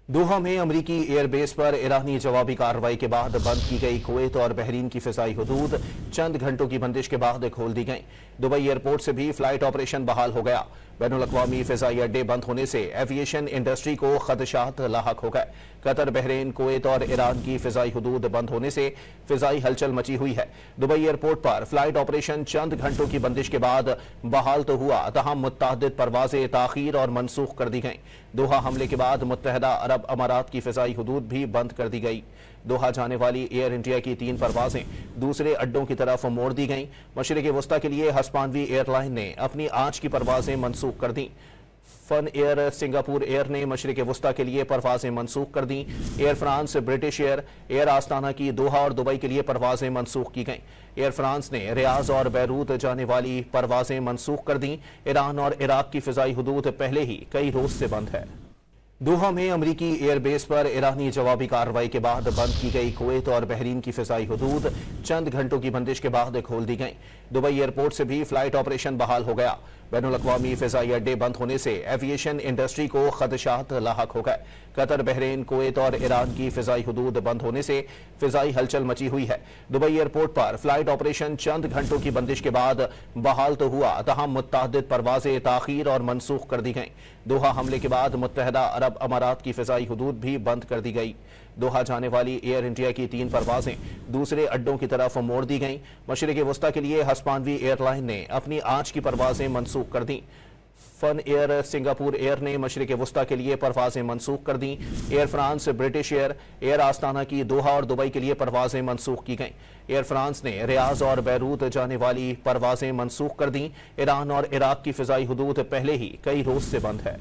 दोहा में अमरीकी एयरबेस पर ईरानी जवाबी कार्रवाई के बाद बंद की गई कुवैत और बहरीन की फिजाई हुदूद चंद घंटों की बंदिश के बाद खोल दी गई। दुबई एयरपोर्ट से भी फ्लाइट ऑपरेशन बहाल हो गया। बैनुल-अक़वामी फिजाई अड्डे बंद होने से एविएशन इंडस्ट्री को खदशात लाहक हो गए। कतर, बहरीन, कुवैत और ईरान की फिजाई हुदूद बंद होने से फिजाई हलचल मची हुई है। दुबई एयरपोर्ट पर फ्लाइट ऑपरेशन चंद घंटों की बंदिश के बाद बहाल तो हुआ, तहम मुत्तअद्दिद परवाजें ताखीर और मनसूख कर दी गईं। दोहा हमले के बाद मुत्तहदा अरब अमारात की फिजाई हुदूद भी बंद कर दी गई। दोहा जाने वाली एयर इंडिया की 3 परवाजें दूसरे अड्डों की तरफ मोड़ दी गईं। मशरिक़ वस्ता के लिए हस्पानवी एयरलाइन ने अपनी आज की परवाजें मनसूख कर दी। फन एयर, सिंगापुर एयर ने मशरिक़ वस्ता के लिए परवाजें मनसूख कर दी। Air France, British Air, Air Astana की दोहा और दुबई के लिए परवाजें मनसूख की गईं। एयर फ्रांस ने रियाज और बैरूत जाने वाली परवाजें मनसूख कर दी। ईरान और इराक की फिजाई हुदूद पहले ही कई रोज से बंद है। दोहा में अमरीकी एयरबेस पर ईरानी जवाबी कार्रवाई के बाद बंद की गई कुवैत और बहरीन की फिजाई हुदूद चंद घंटों की बंदिश के बाद खोल दी गई। दुबई एयरपोर्ट से भी फ्लाइट ऑपरेशन बहाल हो गया। बैनुल-अक़वामी फिजाई अड्डे बंद होने से एविएशन इंडस्ट्री को खदशात लाहक हो गए। कतर, बहरीन, कुवैत और ईरान की फिजाई हुदूद बंद होने से फिजाई हलचल मची हुई है। दुबई एयरपोर्ट पर फ्लाइट ऑपरेशन चंद घंटों की बंदिश के बाद बहाल तो हुआ, तहम मुत्तअद्दिद परवाजें ताखीर और मनसूख कर दी गईं। दोहा हमले के बाद मुत्तहदा अरब अमारात की फिजाई हुदूद भी बंद कर दी गई। दोहा जाने वाली एयर इंडिया की 3 परवाजें दूसरे अड्डों की तरफ मोड़ दी गईं। मशरिक़ वस्ता के लिए हस्पानवी एयरलाइन ने अपनी आज की परवाजें मनसूख कर दी। फन एयर, सिंगापुर एयर ने मशरिक़ वस्ता के लिए परवाजें मनसूख कर दी। Air France, British Air, Air Astana की दोहा और दुबई के लिए परवाजें मनसूख की गईं। एयर फ्रांस ने रियाज और बैरूत जाने वाली परवाजें मनसूख कर दी। ईरान और इराक की फिजाई हुदूद पहले ही कई रोज से बंद है।